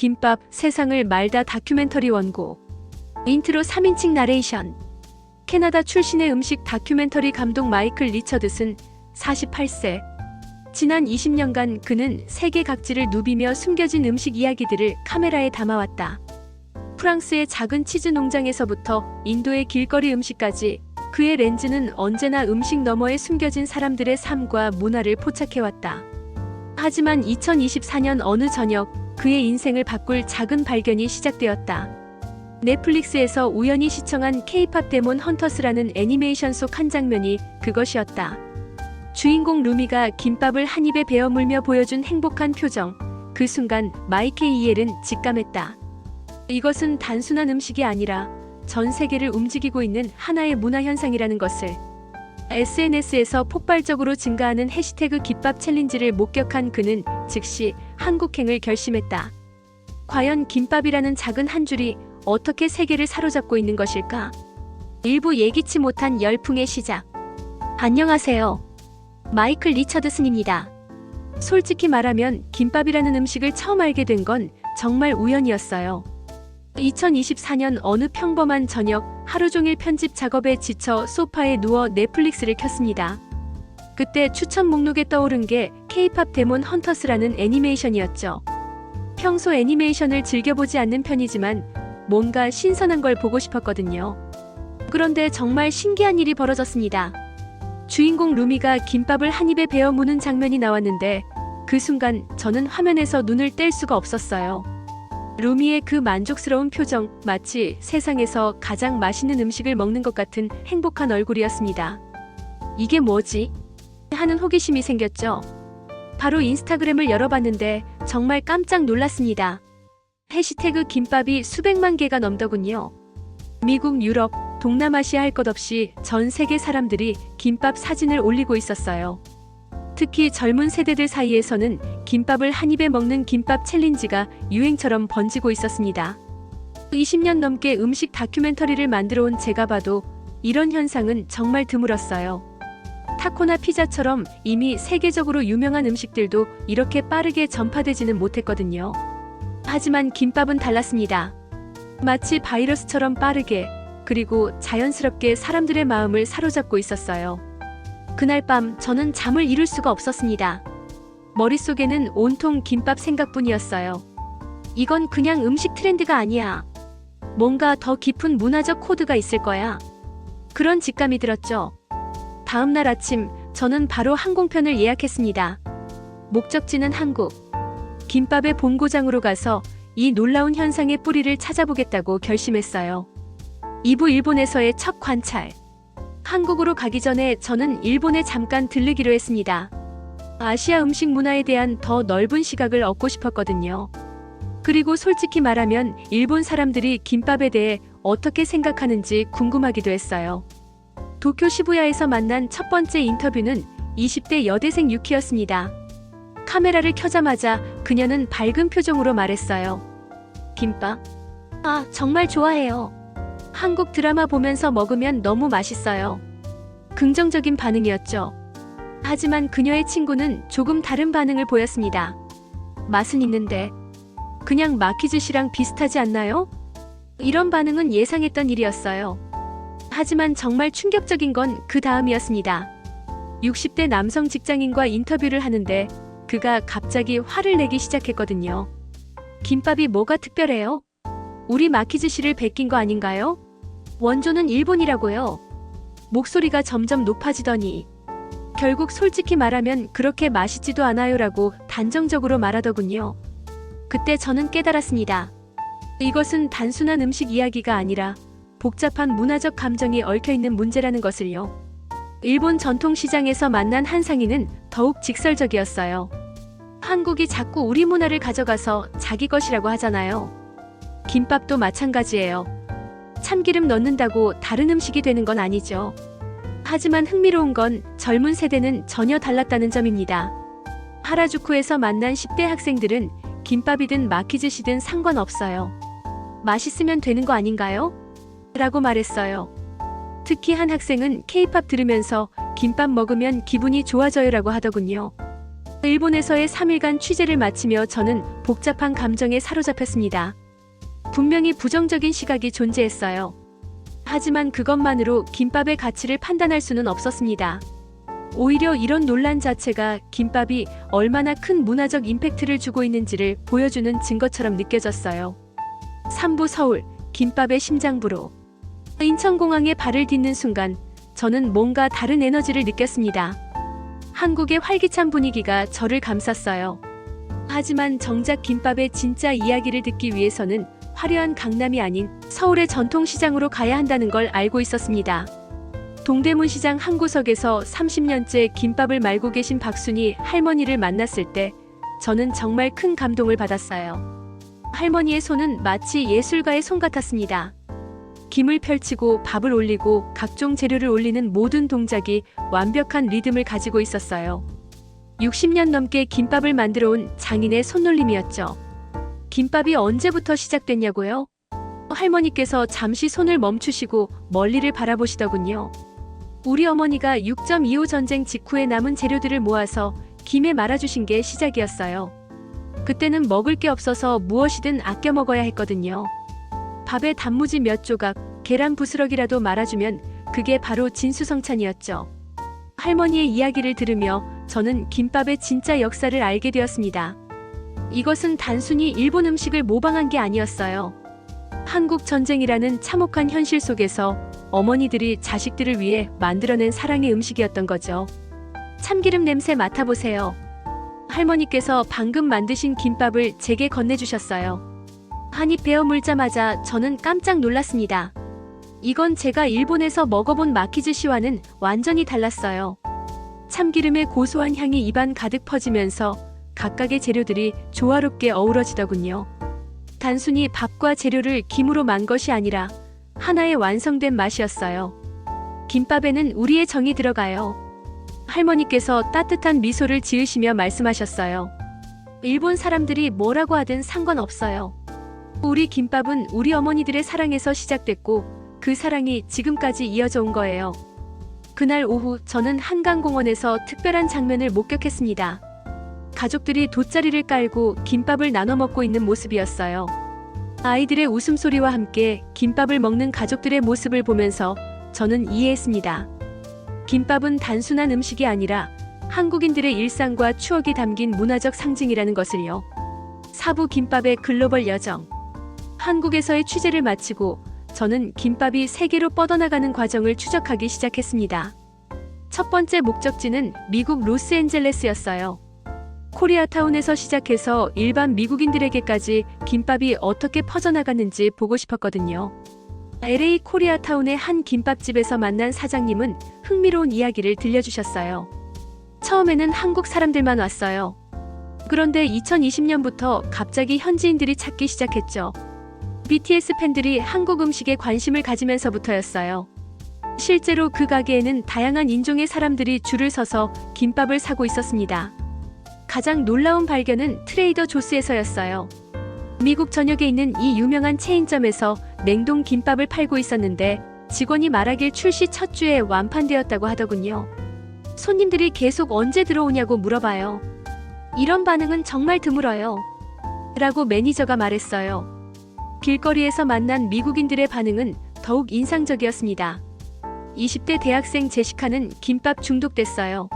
김밥 세상을 말다 다큐멘터리 원고. 인트로 3인칭 나레이션. 캐나다 출신의 음식 다큐멘터리 감독 마이클 리처드슨 48세. 지난 20년간 그는 세계 각지를 누비며 숨겨진 음식 이야기들을 카메라에 담아왔다. 프랑스의 작은 치즈 농장에서부터 인도의 길거리 음식까지 그의 렌즈는 언제나 음식 너머에 숨겨진 사람들의 삶과 문화를 포착해왔다. 하지만 2024년 어느 저녁 그의 인생을 바꿀 작은 발견이 시작되었다. 넷플릭스에서 우연히 시청한 K-팝 데몬 헌터스라는 애니메이션 속 한 장면이 그것이었다. 주인공 루미가 김밥을 한 입에 베어 물며 보여준 행복한 표정. 그 순간 마이케이엘은 직감했다. 이것은 단순한 음식이 아니라 전 세계를 움직이고 있는 하나의 문화 현상이라는 것을. SNS에서 폭발적으로 증가하는 해시태그 김밥 챌린지를 목격한 그는 즉시 한국행을 결심했다. 과연 김밥이라는 작은 한 줄이 어떻게 세계를 사로잡고 있는 것일까? 일부 예기치 못한 열풍의 시작. 안녕하세요. 마이클 리처드슨입니다. 솔직히 말하면 김밥이라는 음식을 처음 알게 된 건 정말 우연이었어요. 2024년 어느 평범한 저녁, 하루 종일 편집 작업에 지쳐 소파에 누워 넷플릭스를 켰습니다. 그때 추천 목록에 떠오른 게 K-팝 데몬 헌터스라는 애니메이션이었죠. 평소 애니메이션을 즐겨보지 않는 편이지만 뭔가 신선한 걸 보고 싶었거든요. 그런데 정말 신기한 일이 벌어졌습니다. 주인공 루미가 김밥을 한 입에 베어 무는 장면이 나왔는데 그 순간 저는 화면에서 눈을 뗄 수가 없었어요. 루미의 그 만족스러운 표정, 마치 세상에서 가장 맛있는 음식을 먹는 것 같은 행복한 얼굴이었습니다. 이게 뭐지? 하는 호기심이 생겼죠. 바로 인스타그램을 열어봤는데 정말 깜짝 놀랐습니다. 해시태그 김밥이 수백만 개가 넘더군요. 미국, 유럽, 동남아시아 할 것 없이 전 세계 사람들이 김밥 사진을 올리고 있었어요. 특히 젊은 세대들 사이에서는 김밥을 한 입에 먹는 김밥 챌린지가 유행처럼 번지고 있었습니다. 20년 넘게 음식 다큐멘터리를 만들어 온 제가 봐도 이런 현상은 정말 드물었어요. 타코나 피자처럼 이미 세계적으로 유명한 음식들도 이렇게 빠르게 전파되지는 못했거든요. 하지만 김밥은 달랐습니다. 마치 바이러스처럼 빠르게, 그리고 자연스럽게 사람들의 마음을 사로잡고 있었어요. 그날 밤 저는 잠을 이룰 수가 없었습니다. 머릿속에는 온통 김밥 생각뿐이었어요. 이건 그냥 음식 트렌드가 아니야. 뭔가 더 깊은 문화적 코드가 있을 거야. 그런 직감이 들었죠. 다음 날 아침 저는 바로 항공편을 예약했습니다. 목적지는 한국. 김밥의 본고장으로 가서 이 놀라운 현상의 뿌리를 찾아보겠다고 결심했어요. 2부 일본에서의 첫 관찰. 한국으로 가기 전에 저는 일본에 잠깐 들르기로 했습니다. 아시아 음식 문화에 대한 더 넓은 시각을 얻고 싶었거든요. 그리고 솔직히 말하면 일본 사람들이 김밥에 대해 어떻게 생각하는지 궁금하기도 했어요. 도쿄 시부야에서 만난 첫 번째 인터뷰는 20대 여대생 유키였습니다. 카메라를 켜자마자 그녀는 밝은 표정으로 말했어요. 김밥? 아, 정말 좋아해요. 한국 드라마 보면서 먹으면 너무 맛있어요. 긍정적인 반응이었죠. 하지만 그녀의 친구는 조금 다른 반응을 보였습니다. 맛은 있는데 그냥 마키즈시랑 비슷하지 않나요? 이런 반응은 예상했던 일이었어요. 하지만 정말 충격적인 건 그 다음이었습니다. 60대 남성 직장인과 인터뷰를 하는데 그가 갑자기 화를 내기 시작했거든요. 김밥이 뭐가 특별해요? 우리 마키즈시를 베낀 거 아닌가요? 원조는 일본이라고요. 목소리가 점점 높아지더니 결국 솔직히 말하면 그렇게 맛있지도 않아요라고 단정적으로 말하더군요. 그때 저는 깨달았습니다. 이것은 단순한 음식 이야기가 아니라 복잡한 문화적 감정이 얽혀있는 문제라는 것을요. 일본 전통시장에서 만난 한 상인은 더욱 직설적이었어요. 한국이 자꾸 우리 문화를 가져가서 자기 것이라고 하잖아요. 김밥도 마찬가지예요. 참기름 넣는다고 다른 음식이 되는 건 아니죠. 하지만 흥미로운 건 젊은 세대는 전혀 달랐다는 점입니다. 하라주쿠에서 만난 10대 학생들은 김밥이든 마키즈시든 상관없어요. 맛있으면 되는 거 아닌가요? 라고 말했어요. 특히 한 학생은 K-팝 들으면서 김밥 먹으면 기분이 좋아져요라고 하더군요. 일본에서의 3일간 취재를 마치며 저는 복잡한 감정에 사로잡혔습니다. 분명히 부정적인 시각이 존재했어요. 하지만 그것만으로 김밥의 가치를 판단할 수는 없었습니다. 오히려 이런 논란 자체가 김밥이 얼마나 큰 문화적 임팩트를 주고 있는지를 보여주는 증거처럼 느껴졌어요. 3부 서울, 김밥의 심장부로. 인천공항에 발을 딛는 순간 저는 뭔가 다른 에너지를 느꼈습니다. 한국의 활기찬 분위기가 저를 감쌌어요. 하지만 정작 김밥의 진짜 이야기를 듣기 위해서는 화려한 강남이 아닌 서울의 전통시장으로 가야 한다는 걸 알고 있었습니다. 동대문 시장 한 구석에서 30년째 김밥을 말고 계신 박순희 할머니를 만났을 때 저는 정말 큰 감동을 받았어요. 할머니의 손은 마치 예술가의 손 같았습니다. 김을 펼치고 밥을 올리고 각종 재료를 올리는 모든 동작이 완벽한 리듬을 가지고 있었어요. 60년 넘게 김밥을 만들어 온 장인의 손놀림이었죠. 김밥이 언제부터 시작됐냐고요? 할머니께서 잠시 손을 멈추시고 멀리를 바라보시더군요. 우리 어머니가 6.25 전쟁 직후에 남은 재료들을 모아서 김에 말아주신 게 시작이었어요. 그때는 먹을 게 없어서 무엇이든 아껴 먹어야 했거든요. 밥에 단무지 몇 조각, 계란 부스러기라도 말아주면 그게 바로 진수성찬이었죠. 할머니의 이야기를 들으며 저는 김밥의 진짜 역사를 알게 되었습니다. 이것은 단순히 일본 음식을 모방한 게 아니었어요. 한국 전쟁이라는 참혹한 현실 속에서 어머니들이 자식들을 위해 만들어낸 사랑의 음식이었던 거죠. 참기름 냄새 맡아보세요. 할머니께서 방금 만드신 김밥을 제게 건네주셨어요. 한 입 베어 물자마자 저는 깜짝 놀랐습니다. 이건 제가 일본에서 먹어본 마키즈시와는 완전히 달랐어요. 참기름의 고소한 향이 입안 가득 퍼지면서 각각의 재료들이 조화롭게 어우러지더군요. 단순히 밥과 재료를 김으로 만 것이 아니라 하나의 완성된 맛이었어요. 김밥에는 우리의 정이 들어가요. 할머니께서 따뜻한 미소를 지으시며 말씀하셨어요. 일본 사람들이 뭐라고 하든 상관없어요. 우리 김밥은 우리 어머니들의 사랑에서 시작됐고 그 사랑이 지금까지 이어져 온 거예요. 그날 오후 저는 한강공원에서 특별한 장면을 목격했습니다. 가족들이 돗자리를 깔고 김밥을 나눠 먹고 있는 모습이었어요. 아이들의 웃음소리와 함께 김밥을 먹는 가족들의 모습을 보면서 저는 이해했습니다. 김밥은 단순한 음식이 아니라 한국인들의 일상과 추억이 담긴 문화적 상징이라는 것을요. 4부 김밥의 글로벌 여정. 한국에서의 취재를 마치고 저는 김밥이 세계로 뻗어나가는 과정을 추적하기 시작했습니다. 첫 번째 목적지는 미국 로스앤젤레스였어요. 코리아타운에서 시작해서 일반 미국인들에게까지 김밥이 어떻게 퍼져나갔는지 보고 싶었거든요. LA 코리아타운의 한 김밥집에서 만난 사장님은 흥미로운 이야기를 들려주셨어요. 처음에는 한국 사람들만 왔어요. 그런데 2020년부터 갑자기 현지인들이 찾기 시작했죠. BTS 팬들이 한국 음식에 관심을 가지면서부터였어요. 실제로 그 가게에는 다양한 인종의 사람들이 줄을 서서 김밥을 사고 있었습니다. 가장 놀라운 발견은 트레이더 조스에서였어요. 미국 전역에 있는 이 유명한 체인점에서 냉동 김밥을 팔고 있었는데 직원이 말하길 출시 첫 주에 완판되었다고 하더군요. 손님들이 계속 언제 들어오냐고 물어봐요. 이런 반응은 정말 드물어요. 라고 매니저가 말했어요. 길거리에서 만난 미국인들의 반응은 더욱 인상적이었습니다. 20대 대학생 제시카는 김밥 중독됐어요.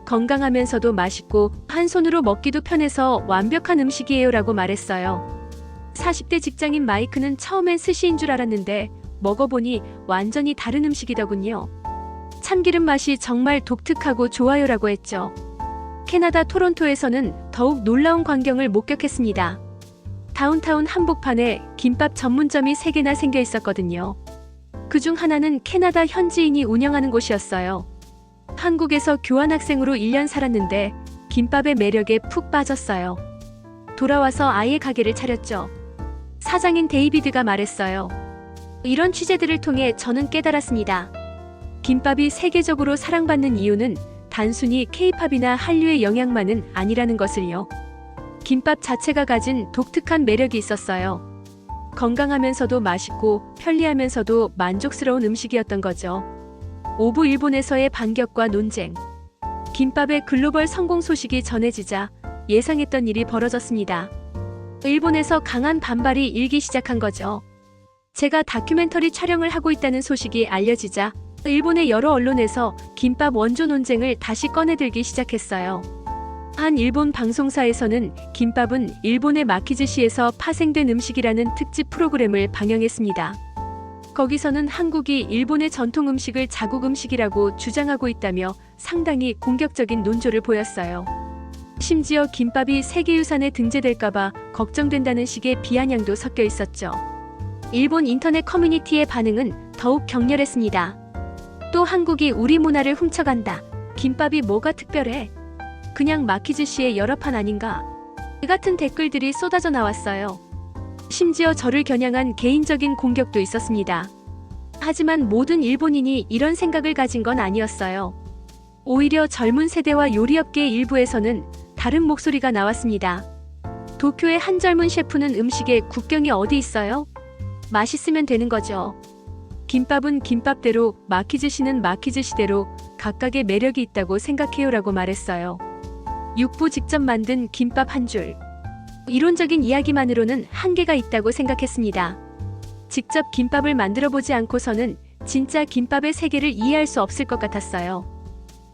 건강하면서도 맛있고 한 손으로 먹기도 편해서 완벽한 음식이에요 라고 말했어요. 40대 직장인 마이크는 처음엔 스시인 줄 알았는데 먹어보니 완전히 다른 음식이더군요. 참기름 맛이 정말 독특하고 좋아요 라고 했죠. 캐나다 토론토에서는 더욱 놀라운 광경을 목격했습니다. 다운타운 한복판에 김밥 전문점이 3개나 생겨 있었거든요. 그중 하나는 캐나다 현지인이 운영하는 곳이었어요. 한국에서 교환학생으로 1년 살았는데 김밥의 매력에 푹 빠졌어요. 돌아와서 아예 가게를 차렸죠. 사장인 데이비드가 말했어요. 이런 취재들을 통해 저는 깨달았습니다. 김밥이 세계적으로 사랑받는 이유는 단순히 K-팝이나 한류의 영향만은 아니라는 것을요. 김밥 자체가 가진 독특한 매력이 있었어요. 건강하면서도 맛있고 편리하면서도 만족스러운 음식이었던 거죠. 오부 일본에서의 반격과 논쟁. 김밥의 글로벌 성공 소식이 전해지자 예상했던 일이 벌어졌습니다. 일본에서 강한 반발이 일기 시작한 거죠. 제가 다큐멘터리 촬영을 하고 있다는 소식이 알려지자 일본의 여러 언론에서 김밥 원조 논쟁을 다시 꺼내들기 시작했어요. 한 일본 방송사에서는 김밥은 일본의 마키즈시에서 파생된 음식이라는 특집 프로그램을 방영했습니다. 거기서는 한국이 일본의 전통 음식을 자국 음식이라고 주장하고 있다며 상당히 공격적인 논조를 보였어요. 심지어 김밥이 세계유산에 등재될까봐 걱정된다는 식의 비아냥도 섞여 있었죠. 일본 인터넷 커뮤니티의 반응은 더욱 격렬했습니다. 또 한국이 우리 문화를 훔쳐간다. 김밥이 뭐가 특별해? 그냥 마키즈시의 열화판 아닌가? 이 같은 댓글들이 쏟아져 나왔어요. 심지어 저를 겨냥한 개인적인 공격도 있었습니다. 하지만 모든 일본인이 이런 생각을 가진 건 아니었어요. 오히려 젊은 세대와 요리업계 일부에서는 다른 목소리가 나왔습니다. 도쿄의 한 젊은 셰프는 음식에 국경이 어디 있어요? 맛있으면 되는 거죠. 김밥은 김밥대로, 마키즈시는 마키즈시대로 각각의 매력이 있다고 생각해요라고 말했어요. 육부 직접 만든 김밥 한 줄. 이론적인 이야기만으로는 한계가 있다고 생각했습니다. 직접 김밥을 만들어 보지 않고서는 진짜 김밥의 세계를 이해할 수 없을 것 같았어요.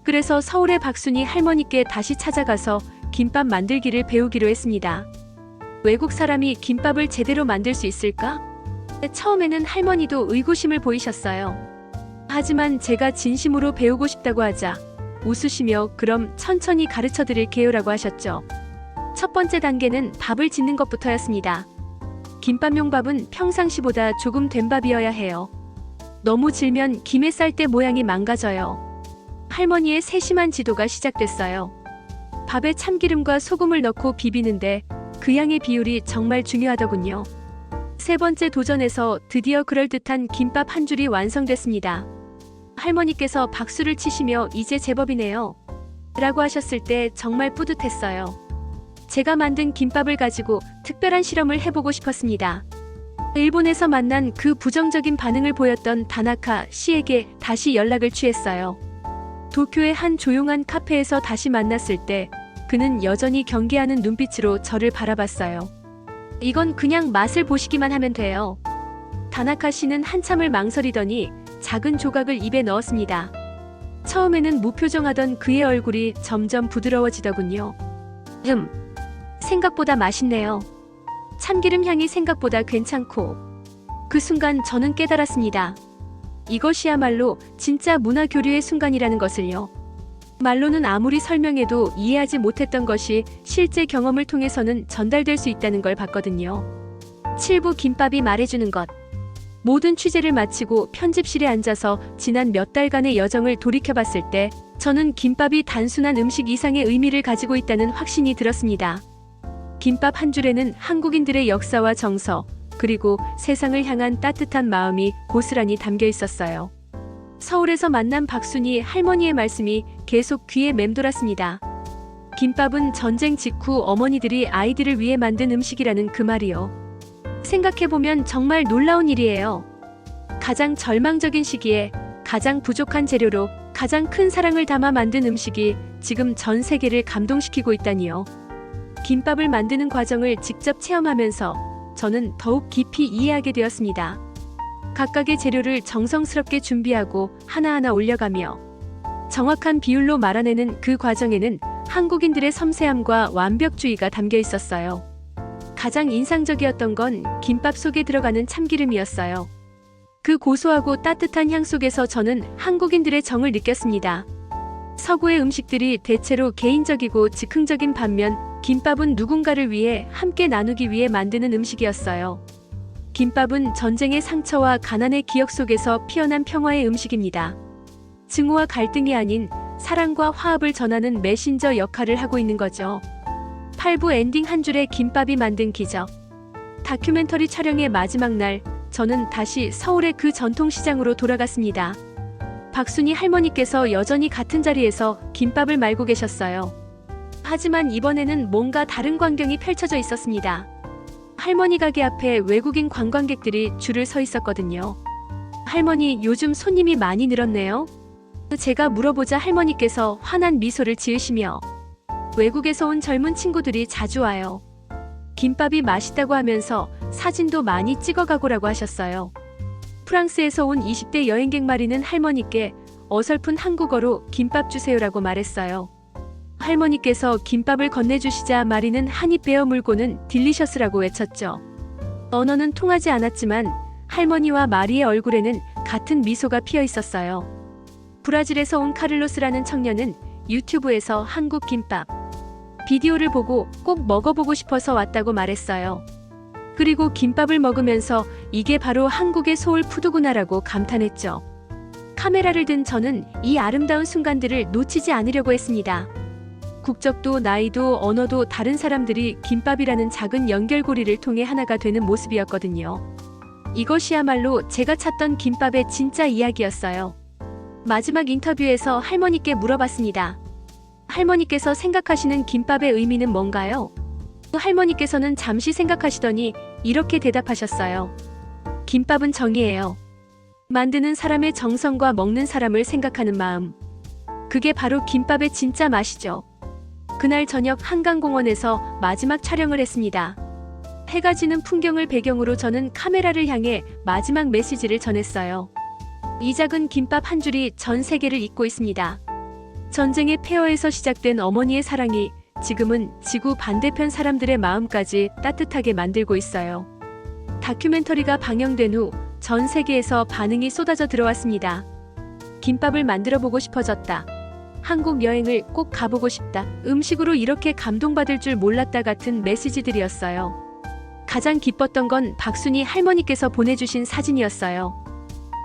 그래서 서울의 박순이 할머니께 다시 찾아가서 김밥 만들기를 배우기로 했습니다. 외국 사람이 김밥을 제대로 만들 수 있을까? 처음에는 할머니도 의구심을 보이셨어요. 하지만 제가 진심으로 배우고 싶다고 하자 웃으시며 그럼 천천히 가르쳐 드릴게요라고 하셨죠. 첫 번째 단계는 밥을 짓는 것부터였습니다. 김밥용 밥은 평상시보다 조금 된 밥이어야 해요. 너무 질면 김에 쌀 때 모양이 망가져요. 할머니의 세심한 지도가 시작됐어요. 밥에 참기름과 소금을 넣고 비비는데 그 양의 비율이 정말 중요하더군요. 세 번째 도전에서 드디어 그럴듯한 김밥 한 줄이 완성됐습니다. 할머니께서 박수를 치시며 이제 제법이네요. 라고 하셨을 때 정말 뿌듯했어요. 제가 만든 김밥을 가지고 특별한 실험을 해보고 싶었습니다. 일본에서 만난 그 부정적인 반응을 보였던 다나카 씨에게 다시 연락을 취했어요. 도쿄의 한 조용한 카페에서 다시 만났을 때 그는 여전히 경계하는 눈빛으로 저를 바라봤어요. 이건 그냥 맛을 보시기만 하면 돼요. 다나카 씨는 한참을 망설이더니 작은 조각을 입에 넣었습니다. 처음에는 무표정하던 그의 얼굴이 점점 부드러워지더군요. 생각보다 맛있네요. 참기름 향이 생각보다 괜찮고. 그 순간 저는 깨달았습니다. 이것이야말로 진짜 문화 교류의 순간이라는 것을요. 말로는 아무리 설명해도 이해하지 못했던 것이 실제 경험을 통해서는 전달될 수 있다는 걸 봤거든요. 7부 김밥이 말해주는 것. 모든 취재를 마치고 편집실에 앉아서 지난 몇 달간의 여정을 돌이켜봤을 때 저는 김밥이 단순한 음식 이상의 의미를 가지고 있다는 확신이 들었습니다. 김밥 한 줄에는 한국인들의 역사와 정서, 그리고 세상을 향한 따뜻한 마음이 고스란히 담겨 있었어요. 서울에서 만난 박순이 할머니의 말씀이 계속 귀에 맴돌았습니다. 김밥은 전쟁 직후 어머니들이 아이들을 위해 만든 음식이라는 그 말이요. 생각해보면 정말 놀라운 일이에요. 가장 절망적인 시기에 가장 부족한 재료로 가장 큰 사랑을 담아 만든 음식이 지금 전 세계를 감동시키고 있다니요. 김밥을 만드는 과정을 직접 체험하면서 저는 더욱 깊이 이해하게 되었습니다. 각각의 재료를 정성스럽게 준비하고 하나하나 올려가며 정확한 비율로 말아내는 그 과정에는 한국인들의 섬세함과 완벽주의가 담겨 있었어요. 가장 인상적이었던 건 김밥 속에 들어가는 참기름이었어요. 그 고소하고 따뜻한 향 속에서 저는 한국인들의 정을 느꼈습니다. 서구의 음식들이 대체로 개인적이고 즉흥적인 반면 김밥은 누군가를 위해 함께 나누기 위해 만드는 음식이었어요. 김밥은 전쟁의 상처와 가난의 기억 속에서 피어난 평화의 음식입니다. 증오와 갈등이 아닌 사랑과 화합을 전하는 메신저 역할을 하고 있는 거죠. 8부 엔딩 한 줄의 김밥이 만든 기적. 다큐멘터리 촬영의 마지막 날, 저는 다시 서울의 그 전통시장으로 돌아갔습니다. 박순이 할머니께서 여전히 같은 자리에서 김밥을 말고 계셨어요. 하지만 이번에는 뭔가 다른 광경이 펼쳐져 있었습니다. 할머니 가게 앞에 외국인 관광객들이 줄을 서 있었거든요. 할머니, 요즘 손님이 많이 늘었네요. 제가 물어보자 할머니께서 환한 미소를 지으시며 외국에서 온 젊은 친구들이 자주 와요. 김밥이 맛있다고 하면서 사진도 많이 찍어가고라고 하셨어요. 프랑스에서 온 20대 여행객 마리는 할머니께 어설픈 한국어로 김밥 주세요라고 말했어요. 할머니께서 김밥을 건네주시자 마리는 한입 베어 물고는 딜리셔스라고 외쳤죠. 언어는 통하지 않았지만 할머니와 마리의 얼굴에는 같은 미소가 피어 있었어요. 브라질에서 온 카를로스라는 청년은 유튜브에서 한국 김밥 비디오를 보고 꼭 먹어보고 싶어서 왔다고 말했어요. 그리고 김밥을 먹으면서 이게 바로 한국의 소울푸드구나라고 감탄했죠. 카메라를 든 저는 이 아름다운 순간들을 놓치지 않으려고 했습니다. 국적도 나이도 언어도 다른 사람들이 김밥이라는 작은 연결고리를 통해 하나가 되는 모습이었거든요. 이것이야말로 제가 찾던 김밥의 진짜 이야기였어요. 마지막 인터뷰에서 할머니께 물어봤습니다. 할머니께서 생각하시는 김밥의 의미는 뭔가요? 할머니께서는 잠시 생각하시더니 이렇게 대답하셨어요. 김밥은 정이에요. 만드는 사람의 정성과 먹는 사람을 생각하는 마음. 그게 바로 김밥의 진짜 맛이죠. 그날 저녁 한강공원에서 마지막 촬영을 했습니다. 해가 지는 풍경을 배경으로 저는 카메라를 향해 마지막 메시지를 전했어요. 이 작은 김밥 한 줄이 전 세계를 잇고 있습니다. 전쟁의 폐허에서 시작된 어머니의 사랑이 지금은 지구 반대편 사람들의 마음까지 따뜻하게 만들고 있어요. 다큐멘터리가 방영된 후 전 세계에서 반응이 쏟아져 들어왔습니다. 김밥을 만들어 보고 싶어졌다. 한국 여행을 꼭 가보고 싶다. 음식으로 이렇게 감동받을 줄 몰랐다 같은 메시지들이었어요. 가장 기뻤던 건 박순희 할머니께서 보내주신 사진이었어요.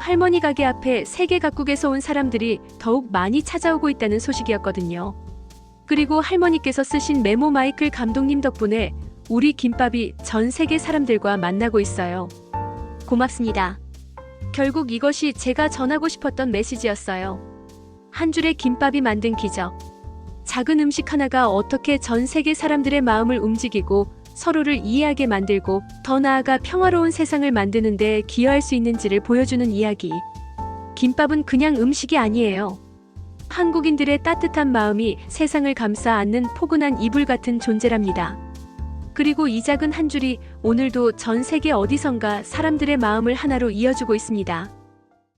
할머니 가게 앞에 세계 각국에서 온 사람들이 더욱 많이 찾아오고 있다는 소식이었거든요. 그리고 할머니께서 쓰신 메모 마이클 감독님 덕분에 우리 김밥이 전 세계 사람들과 만나고 있어요. 고맙습니다. 결국 이것이 제가 전하고 싶었던 메시지였어요. 한 줄의 김밥이 만든 기적. 작은 음식 하나가 어떻게 전 세계 사람들의 마음을 움직이고 서로를 이해하게 만들고 더 나아가 평화로운 세상을 만드는 데 기여할 수 있는지를 보여주는 이야기. 김밥은 그냥 음식이 아니에요. 한국인들의 따뜻한 마음이 세상을 감싸 안는 포근한 이불 같은 존재랍니다. 그리고 이 작은 한 줄이 오늘도 전 세계 어디선가 사람들의 마음을 하나로 이어주고 있습니다.